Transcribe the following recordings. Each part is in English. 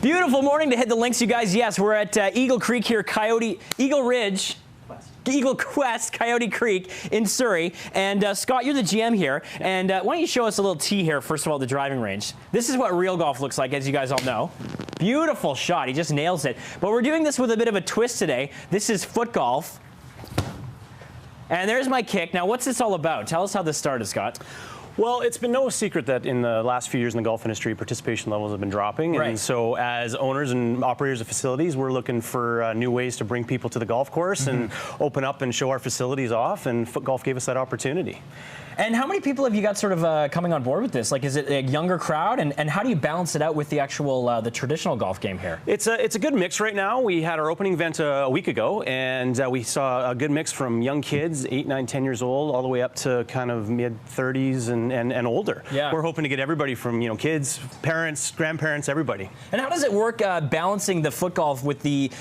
Beautiful morning to hit the links, you guys. Yes, we're at Eagle Creek here, Eagle Quest, Coyote Creek in Surrey. And Scott, you're the GM here. And why don't you show us a little tee here, first of all, the driving range. This is what real golf looks like, as you guys all know. Beautiful shot. He just nails it. But we're doing this with a bit of a twist today. This is FootGolf. And there's my kick. Now, what's this all about? Tell us how this started, Scott. Well, it's been no secret that in the last few years in the golf industry, participation levels have been dropping. Right. And so as owners and operators of facilities, we're looking for new ways to bring people to the golf course and open up and show our facilities off, and FootGolf gave us that opportunity. And how many people have you got sort of coming on board with this? Like, is it a younger crowd? And how do you balance it out with the actual, the traditional golf game here? It's a good mix right now. We had our opening event a week ago, and we saw a good mix from young kids, 8, 9, 10 years old, all the way up to kind of mid-30s and older. Yeah. We're hoping to get everybody from, kids, parents, grandparents, everybody. And how does it work balancing the foot golf with the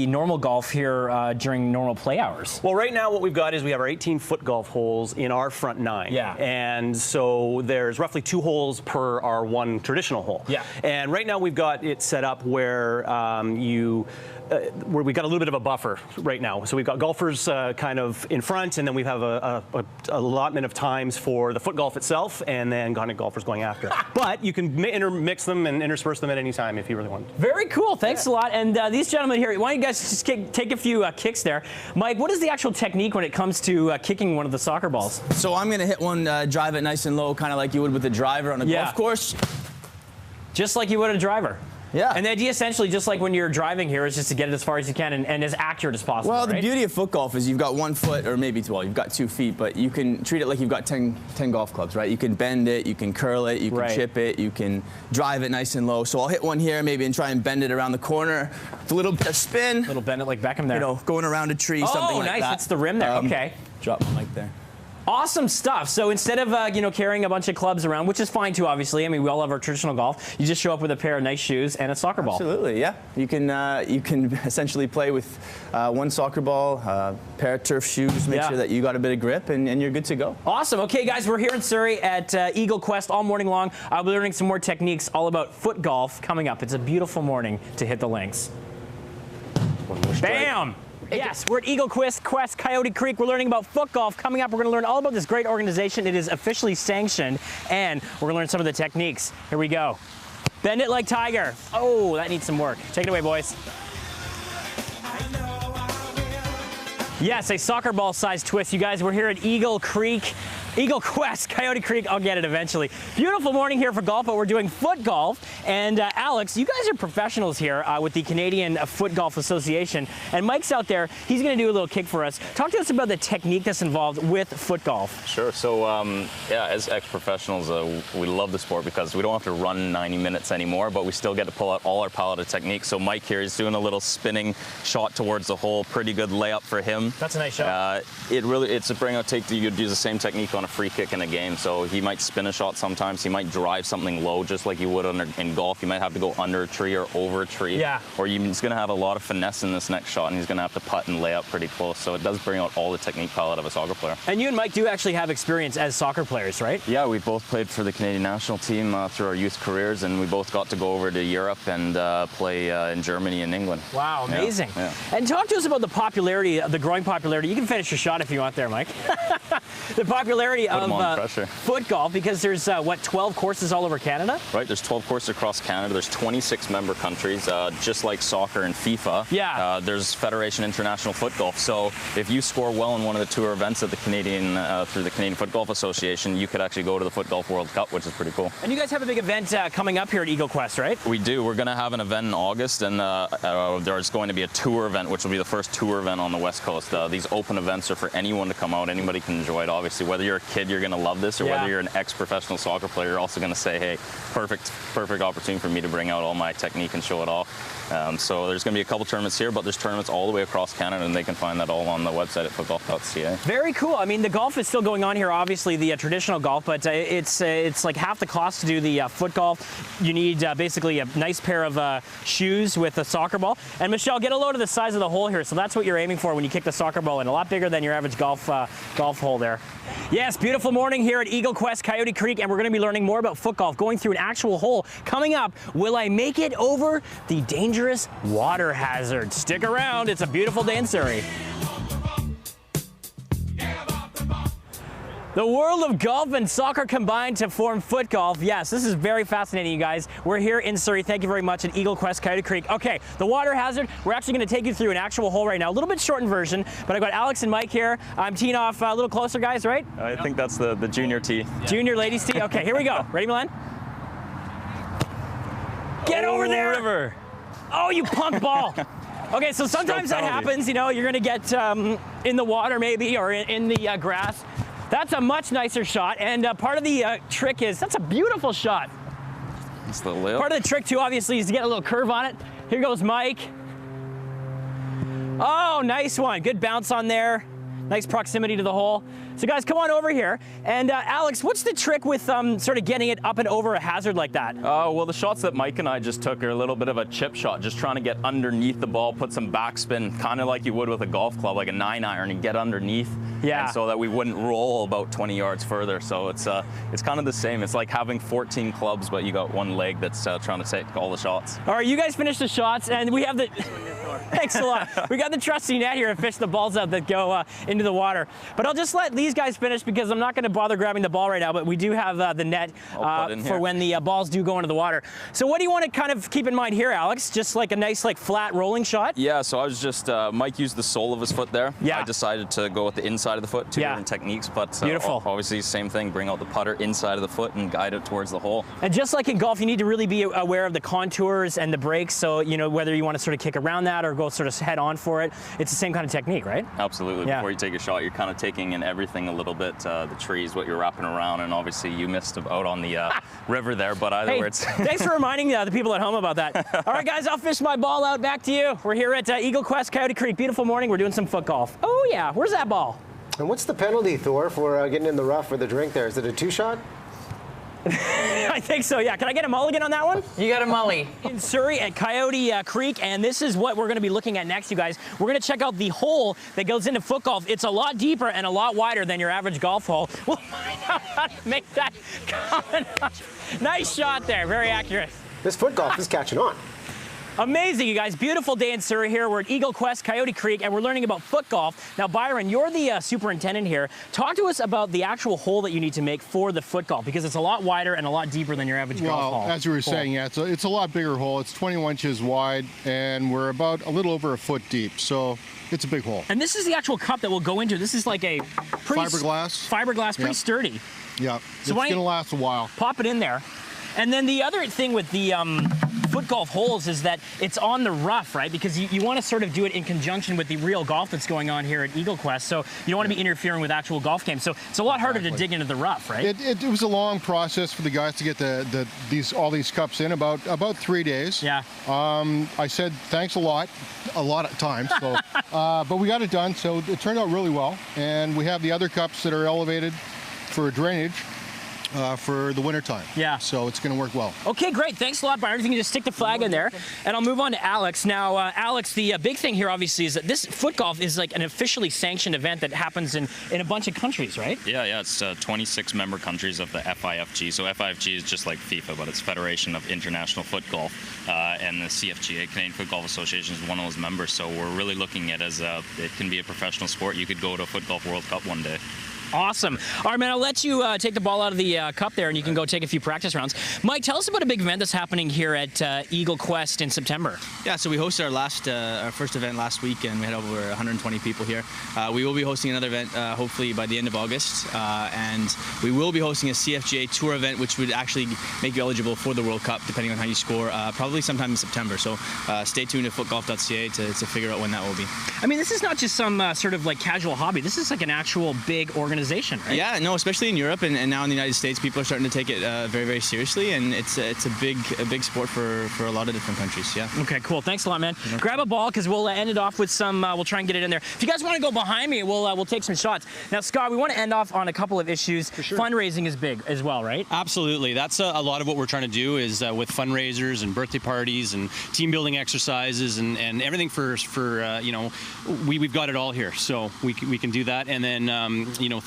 normal golf here during normal play hours? Well, right now what we've got is we have our 18 foot golf holes in our front 9. Yeah. And so there's roughly 2 holes per our 1 traditional hole. Yeah. And right now we've got it set up where where we've got a little bit of a buffer right now. So we've got golfers kind of in front, and then we have a allotment of times for the foot golf itself, and then golfers going after. But you can intermix them and intersperse them at any time if you really want. Very cool. Thanks a lot. And these gentlemen here, why don't you guys just take a few kicks there? Mike, what is the actual technique when it comes to kicking one of the soccer balls? So I'm going to hit one, drive it nice and low, kind of like you would with a driver on a golf course. Just like you would a driver. Yeah. And the idea essentially, just like when you're driving here, is just to get it as far as you can and as accurate as possible. Well, the right? beauty of foot golf is you've got 1 foot, or maybe, well, you've got 2 feet, but you can treat it like you've got 10 golf clubs, right? You can bend it, you can curl it, you can chip it, you can drive it nice and low. So I'll hit one here maybe and try and bend it around the corner with a little bit of spin. A little bend it like Beckham there. Going around a tree, something like nice. that. It's the rim there. Okay. Drop my mic there. Awesome stuff. So instead of carrying a bunch of clubs around, which is fine too, obviously. I mean, we all have our traditional golf. You just show up with a pair of nice shoes and a soccer ball. Absolutely, yeah. You can essentially play with 1 soccer ball, a pair of turf shoes. Make sure that you got a bit of grip, and you're good to go. Awesome. Okay, guys, we're here in Surrey at Eagle Quest all morning long. I'll be learning some more techniques all about foot golf coming up. It's a beautiful morning to hit the links. Bam! Yes, we're at Eagle Quest, Coyote Creek. We're learning about foot golf. Coming up, we're going to learn all about this great organization. It is officially sanctioned, and we're going to learn some of the techniques. Here we go. Bend it like Tiger. Oh, that needs some work. Take it away, boys. Yes, a soccer ball size twist. You guys, we're here at Eagle Quest, Coyote Creek. I'll get it eventually. Beautiful morning here for golf, but we're doing foot golf. And Alex, you guys are professionals here with the Canadian Foot Golf Association. And Mike's out there. He's going to do a little kick for us. Talk to us about the technique that's involved with foot golf. Sure. So, yeah, as ex-professionals, we love the sport because we don't have to run 90 minutes anymore, but we still get to pull out all our palette of techniques. So Mike here is doing a little spinning shot towards the hole. Pretty good layup for him. That's a nice shot. It's a bring out take. You'd use the same technique on a free kick in a game. So he might spin a shot sometimes. He might drive something low, just like you would in golf. You might have to go under a tree or over a tree. Yeah. Or he's going to have a lot of finesse in this next shot, and he's going to have to putt and lay up pretty close. So it does bring out all the technique palette of a soccer player. And you and Mike do actually have experience as soccer players, right? Yeah, we both played for the Canadian national team through our youth careers, and we both got to go over to Europe and play in Germany and England. Wow, amazing. Yeah. And talk to us about the popularity, the growing popularity. You can finish your shot if you want there, Mike. The popularity of foot golf, because there's, 12 courses all over Canada? Right, there's 12 courses across Canada. There's 26 member countries, just like soccer and FIFA. Yeah. There's Federation International Foot Golf. So if you score well in one of the tour events at the Canadian, through the Canadian Foot Golf Association, you could actually go to the Foot Golf World Cup, which is pretty cool. And you guys have a big event coming up here at Eagle Quest, right? We do. We're going to have an event in August, and there's going to be a tour event, which will be the first tour event on the West Coast. These open events are for anyone to come out. Anybody can enjoy it, obviously. Whether you're a kid, you're going to love this, or whether you're an ex-professional soccer player, you're also going to say, hey, perfect opportunity for me to bring out all my technique and show it off. So there's going to be a couple tournaments here, but there's tournaments all the way across Canada, and they can find that all on the website at footgolf.ca. Very cool. I mean, the golf is still going on here, obviously, the traditional golf, but it's like half the cost to do the foot golf. You need basically a nice pair of shoes with a soccer ball. And Michelle, get a load of the size of the hole here. So that's what you're aiming for when you kick the soccer ball in. A lot bigger than your average golf hole there. there. Yes, beautiful morning here at Eagle Quest Coyote Creek, and we're going to be learning more about foot golf, going through an actual hole. Coming up, will I make it over the dangerous water hazard? Stick around, it's a beautiful day in Surrey. The world of golf and soccer combined to form foot golf. Yes, this is very fascinating, you guys. We're here in Surrey. Thank you very much at Eagle Quest Coyote Creek. Okay, the water hazard. We're actually going to take you through an actual hole right now. A little bit shortened version, but I've got Alex and Mike here. I'm teeing off a little closer, guys, right? I think that's the junior tee. Junior ladies tee. Okay, here we go. Ready, Milan? Get over there! River. Oh, you punk ball. Okay, so sometimes that happens. You know, you're going to get in the water maybe, or in the grass. That's a much nicer shot, and part of the trick is, that's a beautiful shot. That's the lip. Part of the trick too, obviously, is to get a little curve on it. Here goes Mike. Oh, nice one. Good bounce on there. Nice proximity to the hole. So guys, come on over here. And Alex, what's the trick with sort of getting it up and over a hazard like that? Well, the shots that Mike and I just took are a little bit of a chip shot, just trying to get underneath the ball, put some backspin, kind of like you would with a golf club, like a 9-iron, and get underneath. Yeah. And so that we wouldn't roll about 20 yards further. So it's kind of the same. It's like having 14 clubs, but you got one leg that's trying to take all the shots. All right, you guys finish the shots, and we have the... Thanks a lot. We got the trusty net here to fish the balls out that go into the water. But I'll just let these guys finish because I'm not going to bother grabbing the ball right now, but we do have the net for when the balls do go into the water. So what do you want to kind of keep in mind here, Alex? Just like a nice like flat rolling shot? Yeah, so I was just, Mike used the sole of his foot there. Yeah. I decided to go with the inside of the foot, two different techniques, but beautiful. Obviously same thing, bring out the putter inside of the foot and guide it towards the hole. And just like in golf, you need to really be aware of the contours and the breaks, so you know whether you want to sort of kick around that or go sort of head on for it. It's the same kind of technique, right? Absolutely. Yeah. Before you take a shot, you're kind of taking in everything a little bit, the trees, what you're wrapping around, and obviously you missed out on the river there, but either way it's... Thanks for reminding the people at home about that. All right, guys, I'll fish my ball out. Back to you. We're here at Eagle Quest Coyote Creek. Beautiful morning. We're doing some foot golf. Oh, yeah. Where's that ball? And what's the penalty, Thor, for getting in the rough for the drink there? Is it a 2-shot? I think so, yeah. Can I get a mulligan on that one? You got a mully. In Surrey at Coyote Creek, and this is what we're going to be looking at next, you guys. We're going to check out the hole that goes into foot golf. It's a lot deeper and a lot wider than your average golf hole. We'll find out how to make that coming up. Nice shot there. Very accurate. This foot golf is catching on. Amazing, you guys. Beautiful day in Surrey here. We're at Eagle Quest Coyote Creek, and we're learning about foot golf. Now, Byron, you're the superintendent here. Talk to us about the actual hole that you need to make for the foot golf, because it's a lot wider and a lot deeper than your average golf hole. Well, as you were saying, yeah, it's a lot bigger hole. It's 21 inches wide, and we're about a little over a foot deep, so it's a big hole. And this is the actual cup that we'll go into. This is like a fiberglass, pretty sturdy. Yeah, so it's going to last a while. Pop it in there. And then the other thing with the foot golf holes is that it's on the rough, right? Because you want to sort of do it in conjunction with the real golf that's going on here at Eagle Quest. So you don't want to be interfering with actual golf games. So it's a lot harder to dig into the rough, right? It was a long process for the guys to get all these cups in, about 3 days. Yeah. I said thanks a lot of times. So, but we got it done. So it turned out really well. And we have the other cups that are elevated for drainage. For the winter time. Yeah. So it's going to work well. Okay, great. Thanks a lot, Byron. If you can just stick the flag in there. And I'll move on to Alex. Now, Alex, the big thing here, obviously, is that this foot golf is like an officially sanctioned event that happens in a bunch of countries, right? Yeah. It's 26 member countries of the FIFG. So FIFG is just like FIFA, but it's Federation of International Foot Golf. And the CFGA, Canadian Foot Golf Association, is one of those members. So we're really looking at it as it can be a professional sport. You could go to a Foot Golf World Cup one day. Awesome. All right, man, I'll let you take the ball out of the cup there, and you can go take a few practice rounds. Mike, tell us about a big event that's happening here at Eagle Quest in September. Yeah, so we hosted our first event last week, and we had over 120 people here. We will be hosting another event hopefully by the end of August, and we will be hosting a CFGA Tour event, which would actually make you eligible for the World Cup, depending on how you score, probably sometime in September. So stay tuned to footgolf.ca to figure out when that will be. I mean, this is not just some sort of like casual hobby. This is like an actual big organization. Right? Yeah, no, especially in Europe and now in the United States, people are starting to take it very, very seriously, and it's a big sport for a lot of different countries. Yeah. Okay, cool. Thanks a lot, man. Grab a ball because we'll end it off with some. We'll try and get it in there. If you guys want to go behind me, we'll take some shots. Now, Scott, we want to end off on a couple of issues. For sure. Fundraising is big as well, right? Absolutely. That's a lot of what we're trying to do is with fundraisers and birthday parties and team building exercises and everything for we've got it all here, so we can do that, and then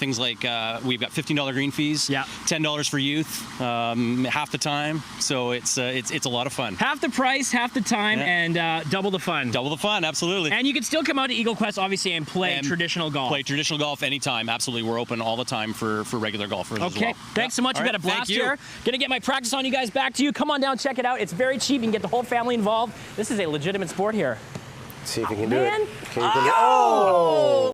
things like we've got $15 green fees, $10 for youth, half the time. So it's a lot of fun. Half the price, half the time, and double the fun. Double the fun, absolutely. And you can still come out to Eagle Quest, obviously, and play traditional golf. Play traditional golf anytime, absolutely. We're open all the time for regular golfers as well. Okay, thanks so much. We've got a blast Thank you. here. Gonna get my practice on, you guys. Back to you. Come on down, check it out. It's very cheap. You can get the whole family involved. This is a legitimate sport here. See if you can do it. Man. Okay, you can do it. Oh!